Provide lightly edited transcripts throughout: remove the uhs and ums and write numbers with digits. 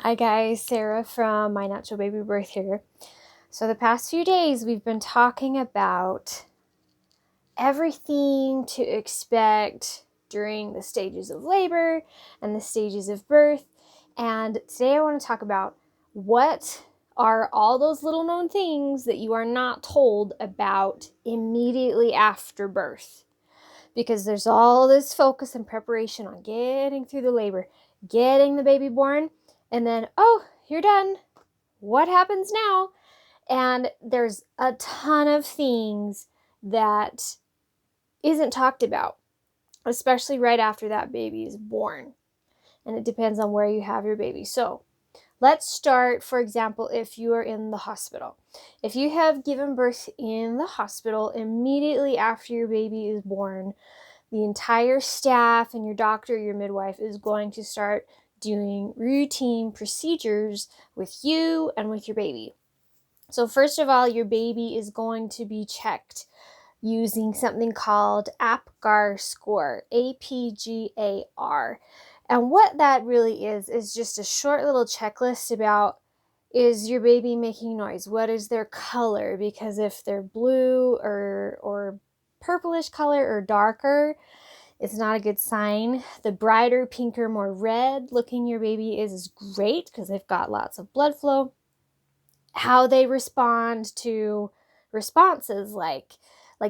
Hi guys, Sarah from My Natural Baby Birth here. So the past few days we've been talking about everything to expect during the stages of labor and the stages of birth. And today I want to talk about what are all those little known things that you are not told about immediately after birth. Because there's all this focus and preparation on getting through the labor, getting the baby born, and then, oh, you're done. What happens now? And there's a ton of things that isn't talked about, especially right after that baby is born. And it depends on where you have your baby. So let's start, for example, if you are in the hospital. If you have given birth in the hospital immediately after your baby is born, the entire staff and your doctor, your midwife, is going to start doing routine procedures with you and with your baby. So first of all, your baby is going to be checked using something called APGAR score, APGAR. And what that really is just a short little checklist about, is your baby making noise? What is their color? Because if they're blue or purplish color or darker, it's not a good sign. The brighter, pinker, more red looking your baby is great because they've got lots of blood flow. How they respond to responses like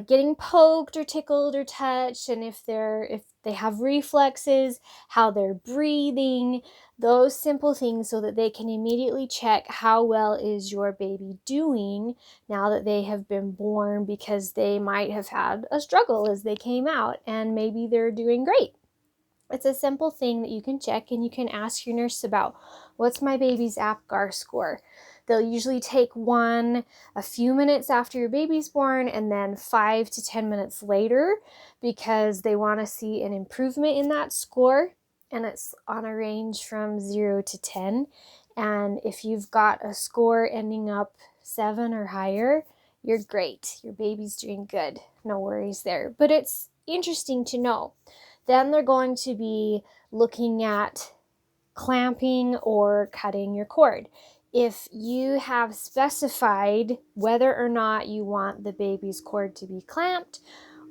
getting poked or tickled or touched, and if they have reflexes, how they're breathing, those simple things, so that they can immediately check how well is your baby doing now that they have been born, because they might have had a struggle as they came out and maybe they're doing great. It's a simple thing that you can check, and you can ask your nurse about, what's my baby's APGAR score? They'll usually take one a few minutes after your baby's born and then 5 to 10 minutes later, because they want to see an improvement in that score. And it's on a range from 0 to 10. And if you've got a score ending up 7 or higher, you're great. Your baby's doing good. No worries there. But it's interesting to know. Then they're going to be looking at clamping or cutting your cord. If you have specified whether or not you want the baby's cord to be clamped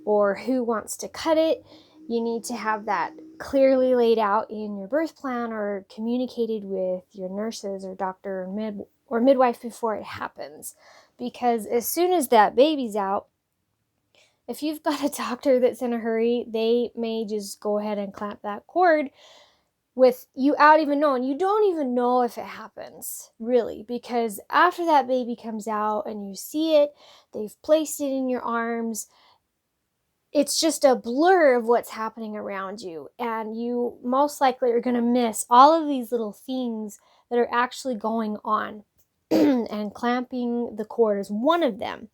or who wants to cut it, you need to have that clearly laid out in your birth plan or communicated with your nurses or doctor or midwife before it happens. Because as soon as that baby's out, if you've got a doctor that's in a hurry, they may just go ahead and clamp that cord with you out even knowing. You don't even know if it happens, really, because after that baby comes out and you see it, they've placed it in your arms, it's just a blur of what's happening around you, and you most likely are going to miss all of these little things that are actually going on. And clamping the cord is one of them.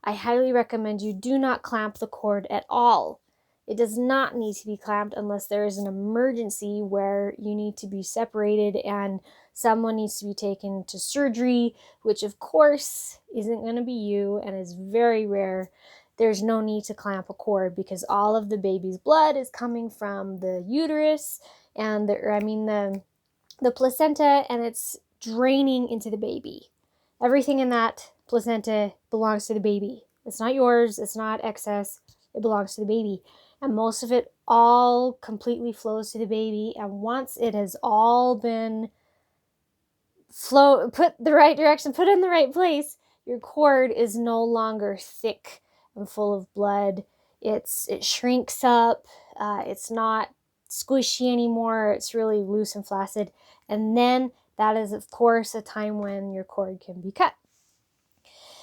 I highly recommend you do not clamp the cord at all. It does not need to be clamped unless there is an emergency where you need to be separated and someone needs to be taken to surgery, which of course isn't going to be you and is very rare. There's no need to clamp a cord because all of the baby's blood is coming from the uterus and the placenta, and it's draining into the baby. Everything in that placenta belongs to the baby. It's not yours. It's not excess. It belongs to the baby. And most of it all completely flows to the baby. And once it has all been put the right direction, put in the right place, your cord is no longer thick and full of blood. It shrinks up. It's not squishy anymore. It's really loose and flaccid. And then that is, of course, a time when your cord can be cut.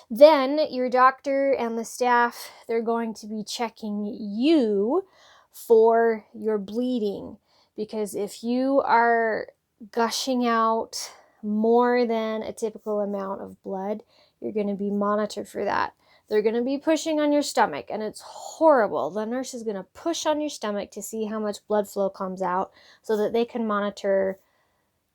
Then your doctor and the staff, they're going to be checking you for your bleeding, because if you are gushing out more than a typical amount of blood, you're going to be monitored for that. They're going to be pushing on your stomach, and it's horrible. The nurse is going to push on your stomach to see how much blood flow comes out so that they can monitor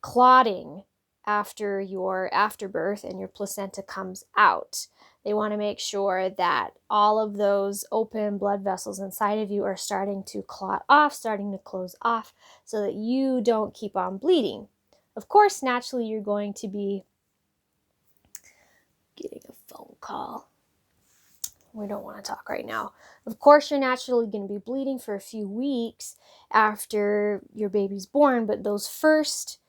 clotting after your afterbirth and your placenta comes out. They want to make sure that all of those open blood vessels inside of you are starting to clot off, starting to close off, so that you don't keep on bleeding. Of course, naturally, you're going to be getting a phone call. We don't want to talk right now. Of course, you're naturally going to be bleeding for a few weeks after your baby's born, but those first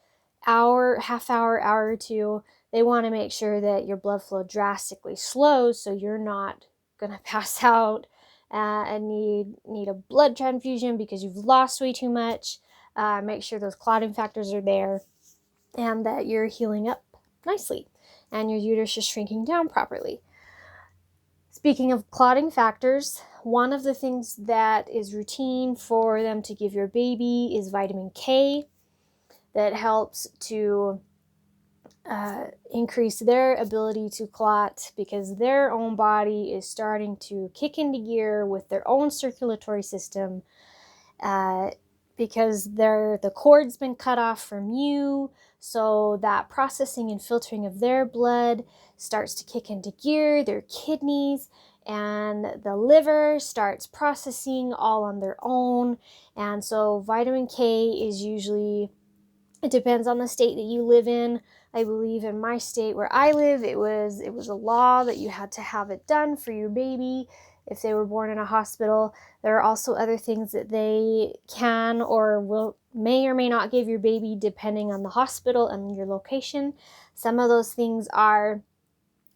hour, half hour, hour or two, they want to make sure that your blood flow drastically slows so you're not going to pass out and need a blood transfusion because you've lost way too much. Make sure those clotting factors are there and that you're healing up nicely and your uterus is shrinking down properly. Speaking of clotting factors, one of the things that is routine for them to give your baby is vitamin K. That helps to increase their ability to clot because their own body is starting to kick into gear with their own circulatory system because the cord's been cut off from you, so that processing and filtering of their blood starts to kick into gear. Their kidneys and the liver starts processing all on their own, and so vitamin K is usually, it depends on the state that you live in. I believe in my state where I live, it was a law that you had to have it done for your baby if they were born in a hospital. There are also other things that they can or may or may not give your baby depending on the hospital and your location. Some of those things are,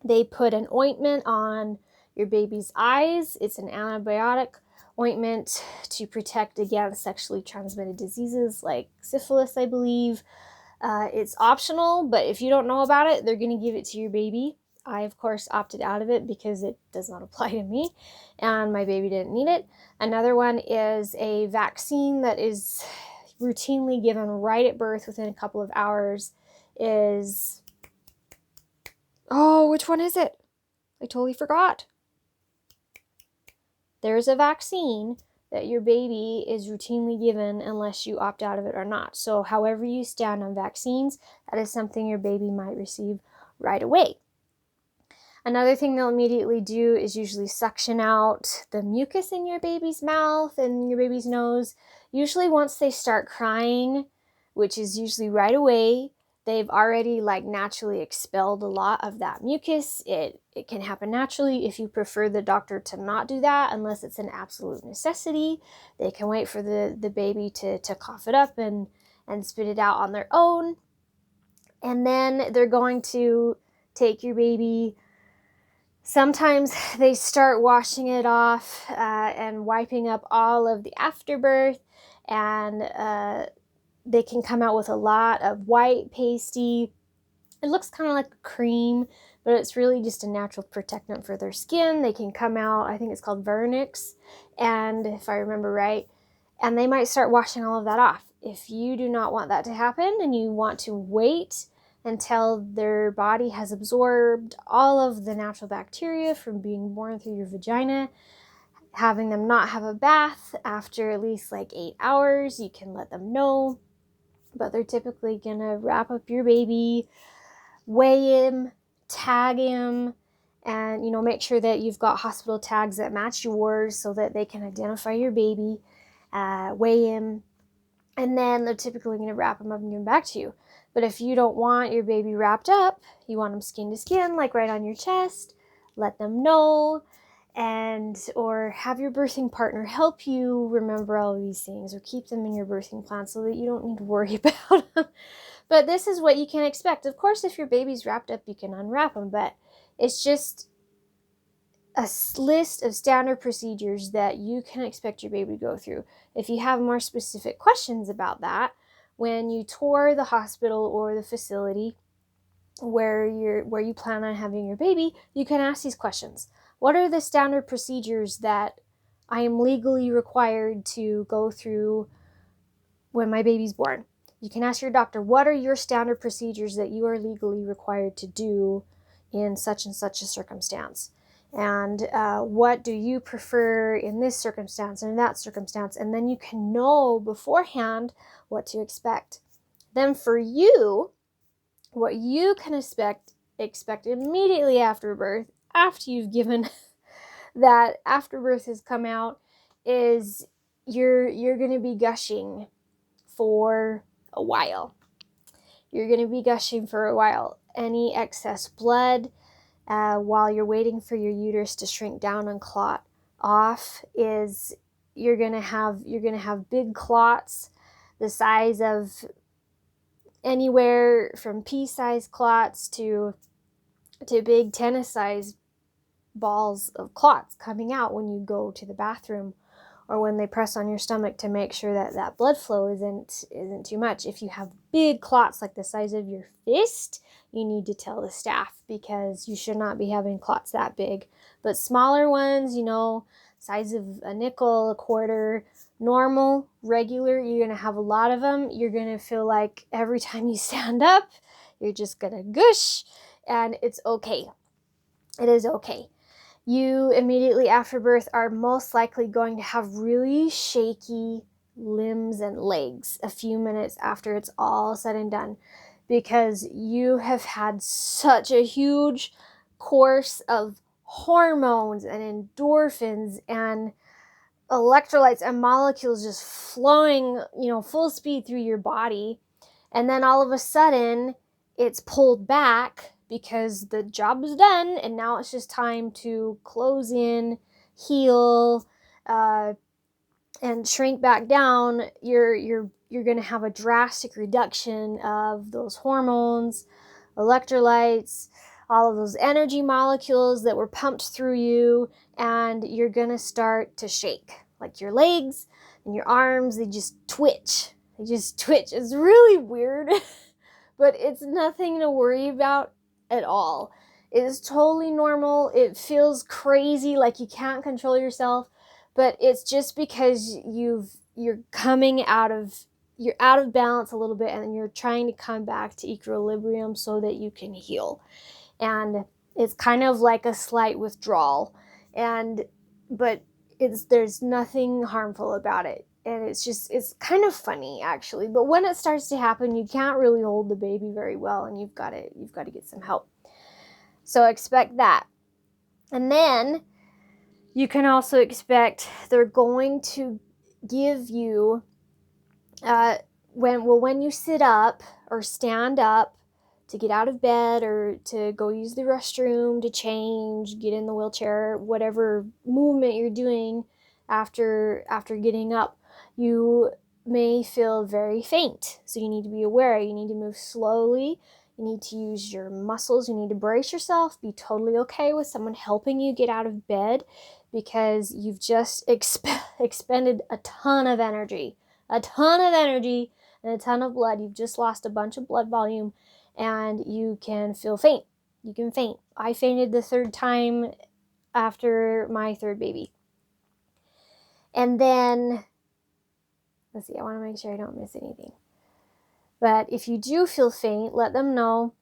they put an ointment on your baby's eyes. It's an antibiotic ointment to protect against sexually transmitted diseases like syphilis, I believe. It's optional, but if you don't know about it, they're going to give it to your baby. I, of course, opted out of it because it does not apply to me, and my baby didn't need it. Another one is a vaccine that is routinely given right at birth within a couple of hours. Which one is it? I totally forgot. There's a vaccine that your baby is routinely given unless you opt out of it or not. So however you stand on vaccines, that is something your baby might receive right away. Another thing they'll immediately do is usually suction out the mucus in your baby's mouth and your baby's nose. Usually once they start crying, which is usually right away, they've already naturally expelled a lot of that mucus. It can happen naturally. If you prefer the doctor to not do that, unless it's an absolute necessity, they can wait for the baby to cough it up and spit it out on their own. And then they're going to take your baby. Sometimes they start washing it off and wiping up all of the afterbirth, and they can come out with a lot of white pasty. It looks kind of like a cream, but it's really just a natural protectant for their skin. They can come out, I think it's called vernix, and if I remember right, and they might start washing all of that off. If you do not want that to happen and you want to wait until their body has absorbed all of the natural bacteria from being born through your vagina, having them not have a bath after at least 8 hours, you can let them know. But they're typically gonna wrap up your baby, weigh him, tag him, and make sure that you've got hospital tags that match yours so that they can identify your baby, weigh him, and then they're typically going to wrap him up and give him back to you. But if you don't want your baby wrapped up, you want him skin to skin, right on your chest, let them know, or have your birthing partner help you remember all of these things, or keep them in your birthing plan so that you don't need to worry about them. But this is what you can expect. Of course, if your baby's wrapped up, you can unwrap them, but it's just a list of standard procedures that you can expect your baby to go through. If you have more specific questions about that, when you tour the hospital or the facility where you plan on having your baby, you can ask these questions. What are the standard procedures that I am legally required to go through when my baby's born? You can ask your doctor, what are your standard procedures that you are legally required to do in such and such a circumstance? And what do you prefer in this circumstance and in that circumstance? And then you can know beforehand what to expect. Then for you, what you can expect immediately after birth, after you've given that afterbirth has come out, is you're going to be gushing for a while. you're going to be gushing for a while. Any excess blood while you're waiting for your uterus to shrink down and clot off is you're gonna have big clots the size of anywhere from pea-sized clots to big tennis-sized balls of clots coming out when you go to the bathroom or when they press on your stomach to make sure that that blood flow isn't too much. If you have big clots like the size of your fist, you need to tell the staff because you should not be having clots that big. But smaller ones, size of a nickel, a quarter, normal, regular, you're going to have a lot of them. You're going to feel like every time you stand up, you're just going to gush, and it's okay. It is okay. You immediately after birth are most likely going to have really shaky limbs and legs a few minutes after it's all said and done because you have had such a huge course of hormones and endorphins and electrolytes and molecules just flowing, full speed through your body. And then all of a sudden it's pulled back because the job is done and now it's just time to close in, heal, and shrink back down. You're going to have a drastic reduction of those hormones, electrolytes, all of those energy molecules that were pumped through you, and you're going to start to shake. Like your legs and your arms, they just twitch. It's really weird, but it's nothing to worry about at all. It is totally normal. It feels crazy, like you can't control yourself, but it's just because you're out of balance a little bit and you're trying to come back to equilibrium so that you can heal. And it's kind of like a slight withdrawal, but there's nothing harmful about it. And it's kind of funny actually, but when it starts to happen, you can't really hold the baby very well and you've got to get some help. So expect that. And then you can also expect they're going to give you when you sit up or stand up to get out of bed or to go use the restroom, to change, get in the wheelchair, whatever movement you're doing after getting up, you may feel very faint. So you need to be aware. You need to move slowly. You need to use your muscles. You need to brace yourself. Be totally okay with someone helping you get out of bed because you've just expended a ton of energy and a ton of blood. You've just lost a bunch of blood volume and you can feel faint. You can faint. I fainted the third time after my third baby. And then, let's see, I want to make sure I don't miss anything. But if you do feel faint, let them know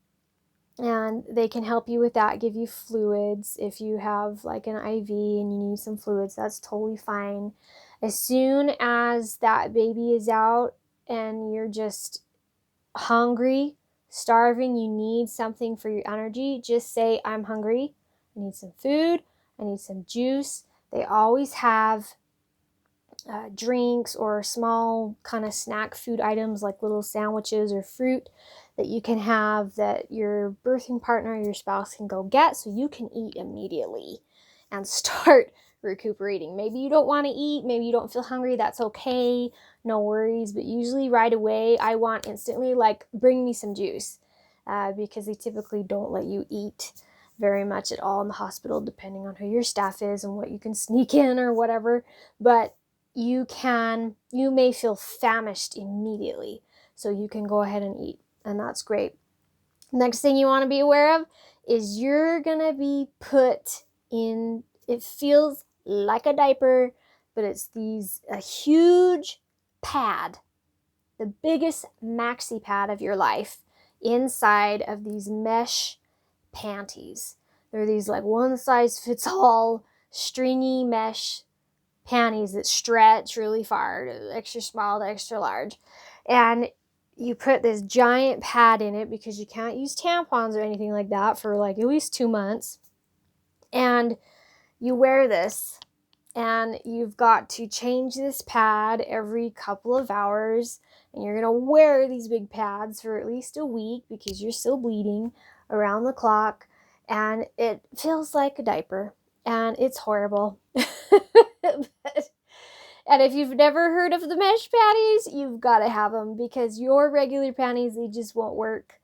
and they can help you with that, give you fluids. If you have like an IV and you need some fluids, that's totally fine. As soon as that baby is out and you're just hungry, starving, you need something for your energy, just say, I'm hungry, I need some food, I need some juice. They always have drinks or small kind of snack food items like little sandwiches or fruit that you can have that your birthing partner or your spouse can go get so you can eat immediately and start recuperating. Maybe you don't want to eat, maybe you don't feel hungry, that's okay, no worries, but usually right away I want instantly, like, bring me some juice because they typically don't let you eat very much at all in the hospital depending on who your staff is and what you can sneak in or whatever, but you may feel famished immediately, so you can go ahead and eat, and that's great. Next thing you want to be aware of is you're gonna be put in, it feels like a diaper, but it's a huge pad, the biggest maxi pad of your life, inside of these mesh panties. They're these like one size fits all stringy mesh panties that stretch really far, extra small to extra large. And you put this giant pad in it because you can't use tampons or anything like that for like at least 2 months. And you wear this and you've got to change this pad every couple of hours. and you're going to wear these big pads for at least a week because you're still bleeding around the clock, and it feels like a diaper, and it's horrible. And if you've never heard of the mesh panties, you've got to have them, because your regular panties, they just won't work.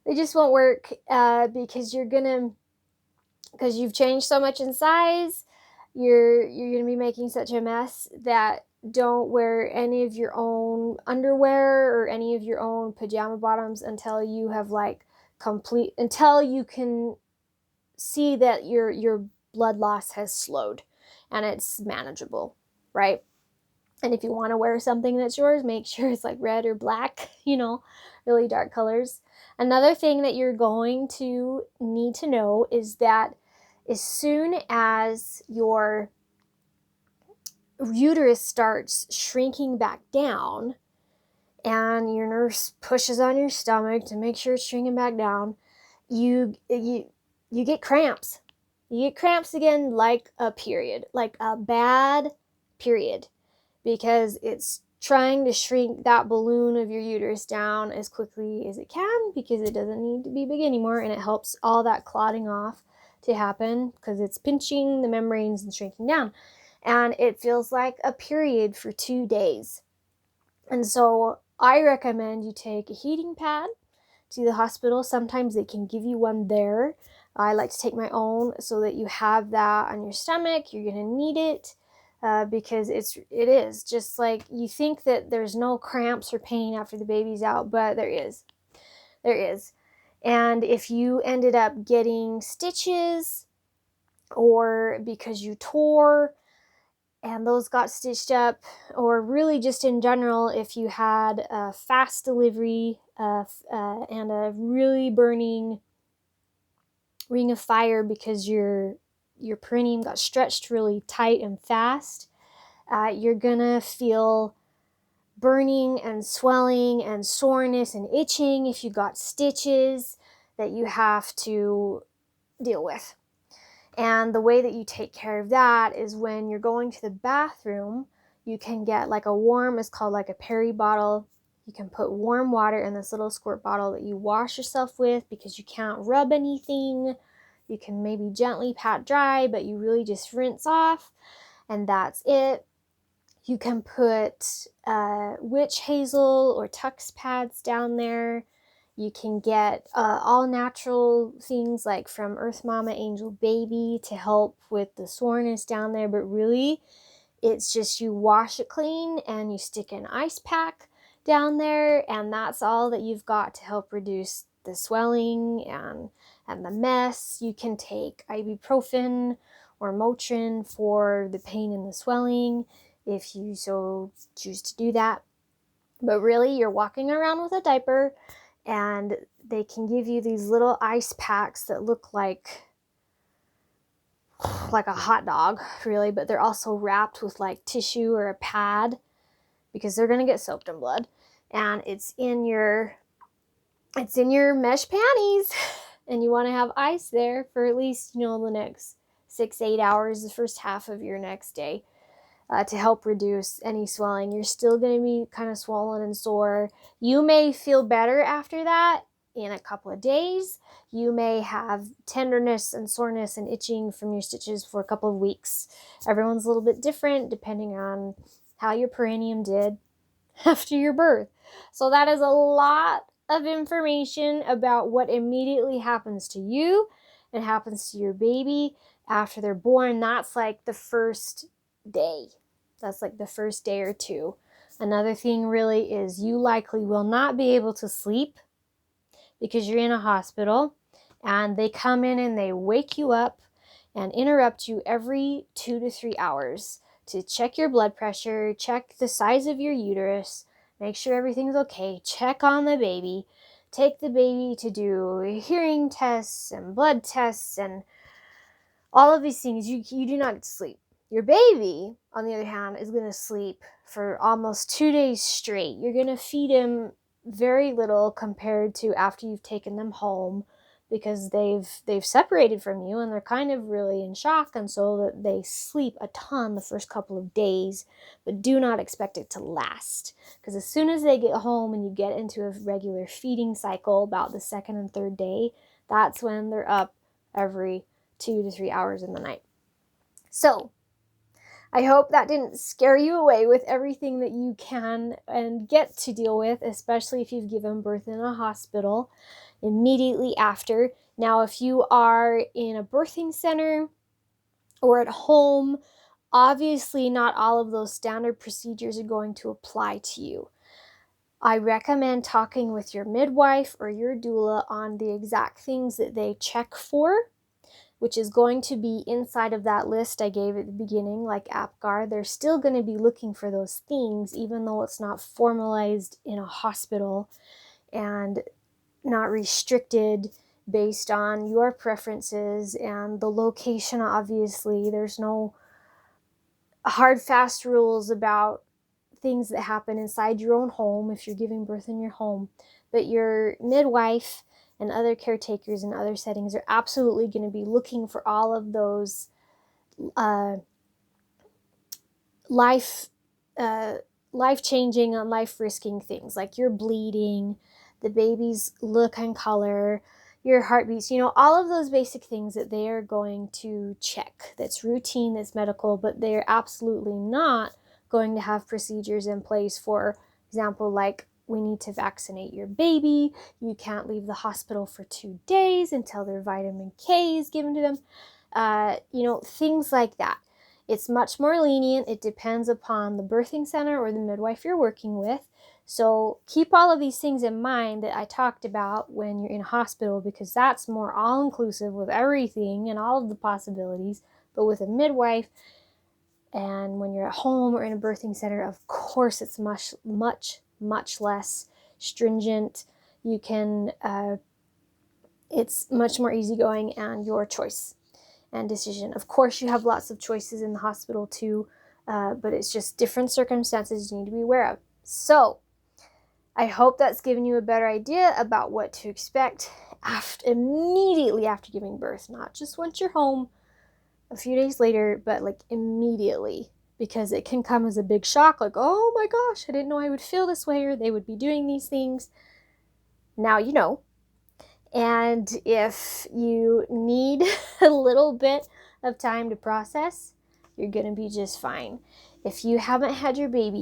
They just won't work because you've changed so much in size. You're gonna be making such a mess that don't wear any of your own underwear or any of your own pajama bottoms until you have until you can see that your blood loss has slowed and it's manageable, right? And if you want to wear something that's yours, make sure it's like red or black, really dark colors. Another thing that you're going to need to know is that as soon as your uterus starts shrinking back down and your nurse pushes on your stomach to make sure it's shrinking back down, you get cramps. You get cramps again, like a period, like a bad period, because it's trying to shrink that balloon of your uterus down as quickly as it can, because it doesn't need to be big anymore, and it helps all that clotting off to happen because it's pinching the membranes and shrinking down. And it feels like a period for 2 days. And so I recommend you take a heating pad to the hospital. Sometimes they can give you one there. I like to take my own so that you have that on your stomach. You're going to need it because it is just like, you think that there's no cramps or pain after the baby's out, but there is. There is. And if you ended up getting stitches, or because you tore and those got stitched up, or really just in general, if you had a fast delivery and a really burning ring of fire because your perineum got stretched really tight and fast, you're gonna feel burning and swelling and soreness and itching if you got stitches that you have to deal with. And the way that you take care of that is when you're going to the bathroom, you can get like it's called like a peri bottle. You can put warm water in this little squirt bottle that you wash yourself with, because you can't rub anything. You can maybe gently pat dry, but you really just rinse off, and that's it. You can put witch hazel or Tux pads down there. You can get all natural things like from Earth Mama Angel Baby to help with the soreness down there. But really, it's just you wash it clean and you stick an ice pack down there, and that's all that you've got to help reduce the swelling and the mess. You can take ibuprofen or Motrin for the pain and the swelling if you so choose to do that. But really, you're walking around with a diaper, and they can give you these little ice packs that look like a hot dog, really, but they're also wrapped with like tissue or a pad, because they're going to get soaked in blood. And it's in your mesh panties, and you want to have ice there for at least, the next 6-8 hours, the first half of your next day. To help reduce any swelling. You're still going to be kind of swollen and sore. You may feel better after that in a couple of days. You may have tenderness and soreness and itching from your stitches for a couple of weeks. Everyone's a little bit different depending on how your perineum did after your birth. So that is a lot of information about what immediately happens to you and happens to your baby after they're born. That's like the first day. That's like the first day or two. Another thing really is you likely will not be able to sleep because you're in a hospital, and they come in and they wake you up and interrupt you every 2 to 3 hours to check your blood pressure, check the size of your uterus, make sure everything's okay, check on the baby, take the baby to do hearing tests and blood tests and all of these things. You do not get to sleep. Your baby, on the other hand, is going to sleep for almost 2 days straight. You're going to feed him very little compared to after you've taken them home. because they've separated from you and they're kind of really in shock, and so that they sleep a ton the first couple of days, but do not expect it to last, because as soon as they get home and you get into a regular feeding cycle about the second and third day, that's when they're up every 2 to 3 hours in the night. So I hope that didn't scare you away with everything that you can and get to deal with, especially if you've given birth in a hospital immediately after. Now, if you are in a birthing center or at home, obviously not all of those standard procedures are going to apply to you. I recommend talking with your midwife or your doula on the exact things that they check for, which is going to be inside of that list I gave at the beginning, like APGAR. They're still going to be looking for those things, even though it's not formalized in a hospital and not restricted based on your preferences and the location. Obviously, there's no hard, fast rules about things that happen inside your own home if you're giving birth in your home. But your midwife and other caretakers in other settings are absolutely going to be looking for all of those life-changing and life-risking things, like your bleeding, the baby's look and color, your heartbeats, all of those basic things that they are going to check. That's routine, that's medical, but they're absolutely not going to have procedures in place. For example, like, we need to vaccinate your baby. You can't leave the hospital for 2 days until their vitamin K is given to them. Things like that. It's much more lenient. It depends upon the birthing center or the midwife you're working with. So keep all of these things in mind that I talked about when you're in a hospital, because that's more all-inclusive with everything and all of the possibilities. But with a midwife, and when you're at home or in a birthing center, of course, it's much, much, much less stringent. You can, it's much more easygoing and your choice and decision. Of course, you have lots of choices in the hospital too, but it's just different circumstances you need to be aware of. So I hope that's given you a better idea about what to expect immediately after giving birth, not just once you're home a few days later, but like immediately, because it can come as a big shock, like, oh my gosh, I didn't know I would feel this way, or they would be doing these things. Now you know. And if you need a little bit of time to process, you're going to be just fine. If you haven't had your baby